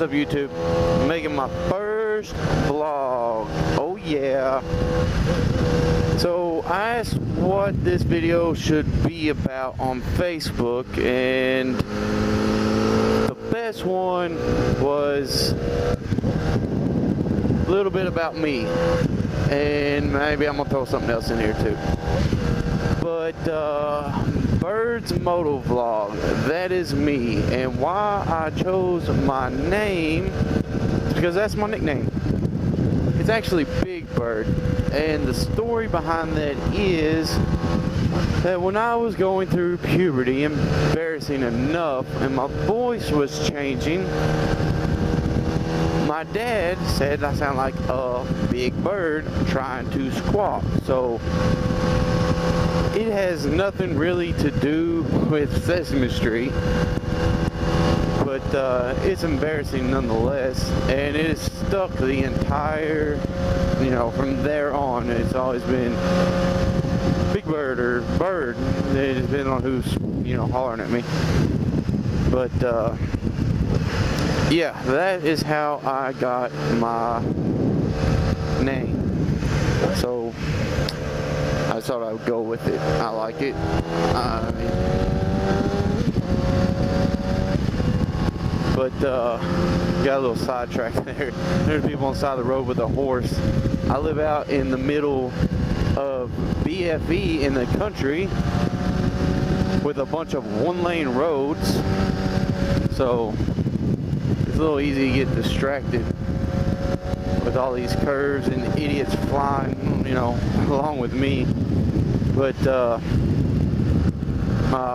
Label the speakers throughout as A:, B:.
A: up, YouTube? I'm making my first vlog. Oh yeah. So I asked what this video should be about on Facebook, and the best one was a little bit about me, and maybe I'm gonna throw something else in here too. But Bird's Motovlog, that is me, and why I chose my name is because that's my nickname. It's actually Big Bird, and the story behind that is that when I was going through puberty, embarrassing enough, and my voice was changing, my dad said I sound like a big bird trying to squawk. So it has nothing really to do with Sesame Street, but it's embarrassing nonetheless, and it has stuck the entire, from there on. It's always been Big Bird or Bird. It depends on who's, hollering at me. But yeah, that is how I got my name. So I thought I would go with it. I like it. But got a little sidetracked there. There's people on the side of the road with a horse. I live out in the middle of BFE in the country with a bunch of one-lane roads. So it's a little easy to get distracted with all these curves and idiots flying, along with me. But I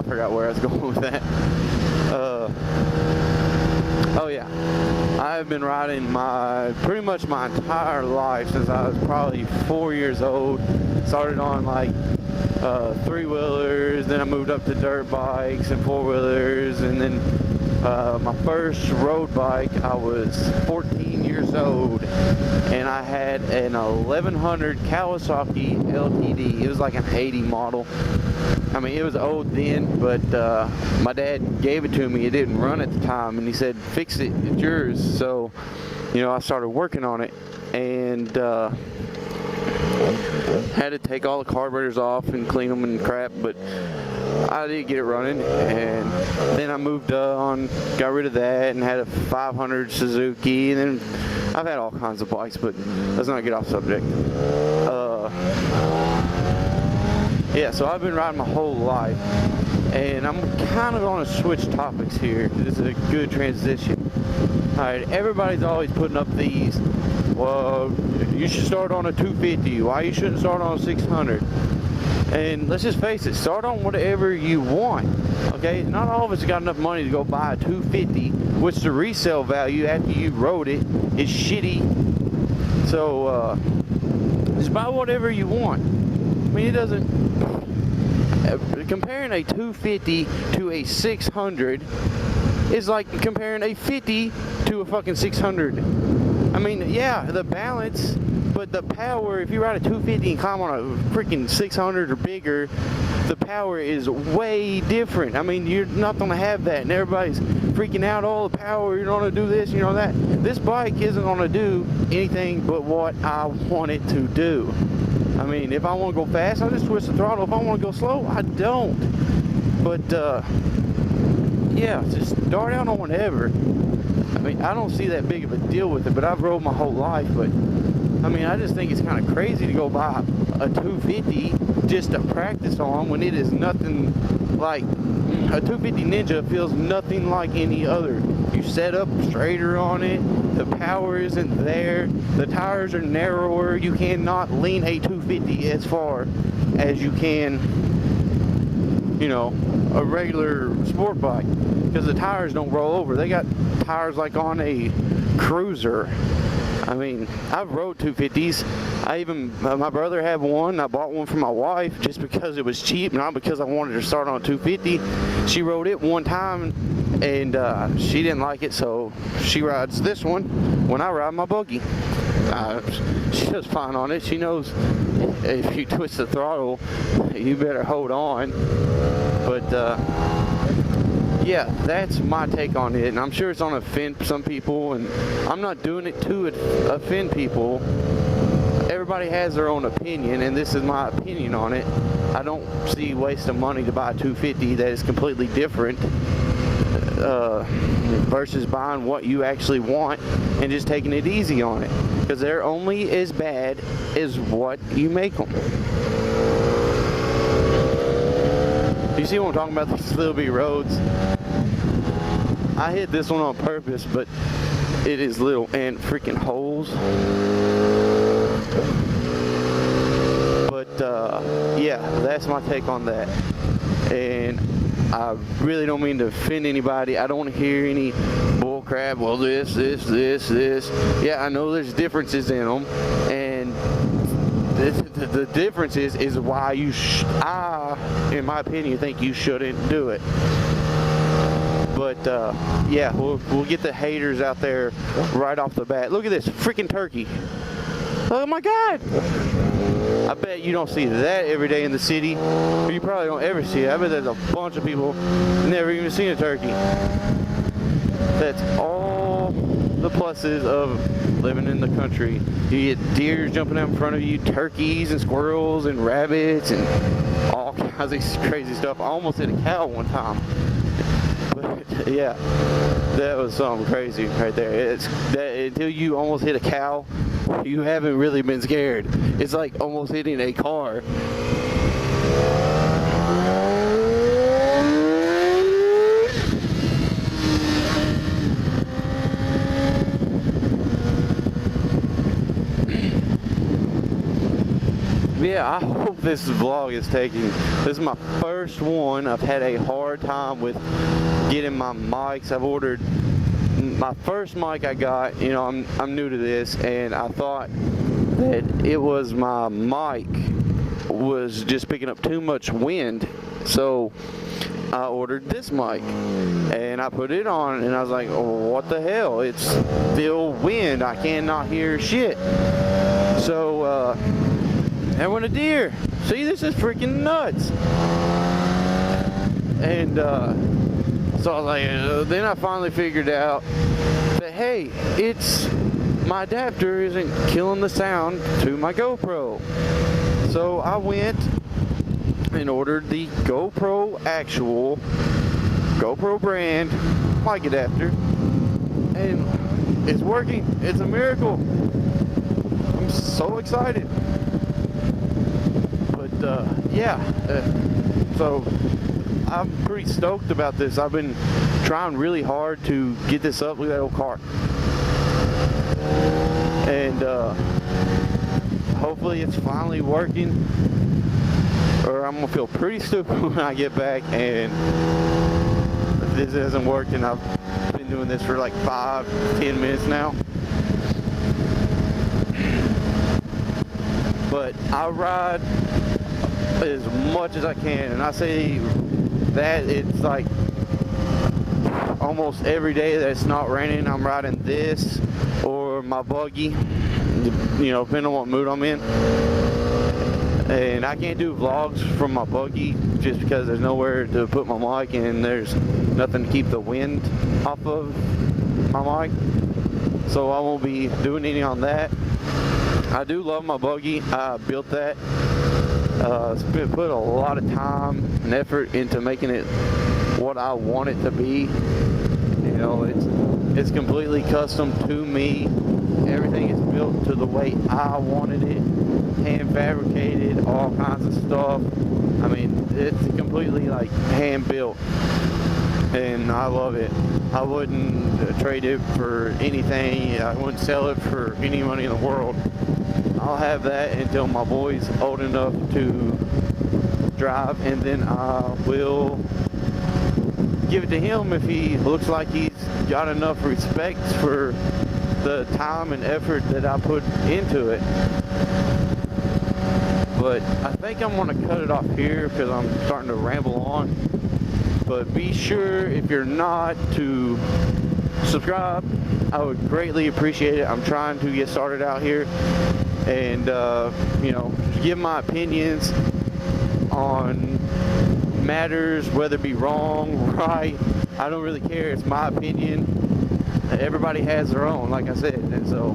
A: forgot where I was going with that. Oh yeah, I've been riding pretty much my entire life since I was probably 4 years old. Started on like three-wheelers, then I moved up to dirt bikes and four-wheelers, and then my first road bike, I was 14 years old, and I had an 1100 Kawasaki LTD. It was like an 80 model. I mean, it was old then, but my dad gave it to me. It didn't run at the time, and he said, fix it, it's yours. So, I started working on it, and had to take all the carburetors off and clean them and crap, but I did get it running. And then I moved on, got rid of that, and had a 500 Suzuki, and then I've had all kinds of bikes, but let's not get off subject. Yeah, so I've been riding my whole life, and I'm kind of going to switch topics here. This is a good transition. Alright, everybody's always putting up these, well, you should start on a 250, why you shouldn't start on a 600. And let's just face it, start on whatever you want, okay? Not all of us got enough money to go buy a 250, which the resale value after you rode it is shitty. So, just buy whatever you want. I mean, it doesn't... Comparing a 250 to a 600 is like comparing a 50 to a fucking 600. I mean, yeah, the balance, but the power, if you ride a 250 and climb on a freaking 600 or bigger, the power is way different. I mean, you're not going to have that, and everybody's freaking out, all the power, you're going to do this, that. This bike isn't going to do anything but what I want it to do. I mean, if I want to go fast, I just twist the throttle. If I want to go slow, I don't. But, yeah, just start out on whatever. I mean, I don't see that big of a deal with it, but I've rode my whole life. But, I mean, I just think it's kind of crazy to go buy a 250 just to practice on when it is nothing like... A 250 Ninja feels nothing like any other. You set up straighter on it, the power isn't there, the tires are narrower, you cannot lean a 250 as far as you can, a regular sport bike, because the tires don't roll over. They got tires like on a cruiser. I mean, I've rode 250s. My brother had one. I bought one for my wife just because it was cheap, not because I wanted to start on a 250. She rode it one time, and she didn't like it, so she rides this one when I ride my buggy. She does fine on it. She knows if you twist the throttle, you better hold on. But yeah, that's my take on it, and I'm sure it's on offend some people, and I'm not doing it to offend people. Everybody has their own opinion, and this is my opinion on it. I don't see waste of money to buy a 250 that is completely different versus buying what you actually want and just taking it easy on it, because they're only as bad as what you make them. You see what I'm talking about, these little bitty roads? I hit this one on purpose, but it is little and freaking holes. But yeah, that's my take on that. And I really don't mean to offend anybody. I don't want to hear any bull crap. Well, this. Yeah, I know there's differences in them, and the difference is why I, in my opinion, think you shouldn't do it. But yeah, we'll get the haters out there right off the bat. Look at this freaking turkey. Oh my God! I bet you don't see that every day in the city. You probably don't ever see it. I bet there's a bunch of people never even seen a turkey. That's all the pluses of living in the country. You get deer jumping out in front of you, turkeys and squirrels and rabbits and all kinds of crazy stuff. I almost hit a cow one time. But yeah, that was something crazy right there. It's that until you almost hit a cow, you haven't really been scared. It's like almost hitting a car. Yeah, I hope this vlog is taking. This is my first one. I've had a hard time with getting my mics. I've ordered my first mic I got. You know, I'm new to this, and I thought that it was my mic was just picking up too much wind, so I ordered this mic and I put it on, and I was like, oh, what the hell, it's still wind, I cannot hear shit. So I went a deer. See, this is freaking nuts. And so I was like, then I finally figured out that, hey, it's my adapter isn't killing the sound to my GoPro. So I went and ordered the GoPro actual GoPro brand mic adapter, and it's working. It's a miracle. I'm so excited. But yeah, so I'm pretty stoked about this. I've been trying really hard to get this up. Look at that old car. And hopefully it's finally working, or I'm gonna feel pretty stupid when I get back and this isn't working. I've been doing this for like 5-10 minutes now. But I ride as much as I can, and I say that it's like almost every day that it's not raining, I'm riding this or my buggy, you know, depending on what mood I'm in. And I can't do vlogs from my buggy just because there's nowhere to put my mic and there's nothing to keep the wind off of my mic, so I won't be doing any on that. I do love my buggy. I built that. Put a lot of time and effort into making it what I want it to be. You know, it's completely custom to me. Everything is built to the way I wanted it, hand fabricated, all kinds of stuff. I mean, it's completely like hand built, and I love it. I wouldn't trade it for anything. I wouldn't sell it for any money in the world. I'll have that until my boy's old enough to drive, and then I will give it to him if he looks like he's got enough respect for the time and effort that I put into it. But I think I'm going to cut it off here because I'm starting to ramble on. But be sure, if you're not, to subscribe. I would greatly appreciate it. I'm trying to get started out here, and you know, give my opinions on matters, whether it be wrong, right. I don't really care. It's my opinion. Everybody has their own, like I said. And so,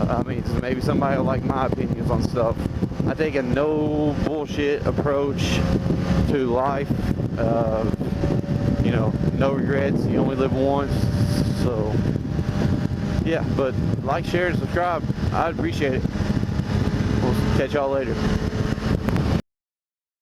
A: I mean, maybe somebody will like my opinions on stuff. I take a no bullshit approach to life. You know, no regrets. You only live once. So, yeah, but like, share, and subscribe. I'd appreciate it. We'll catch y'all later.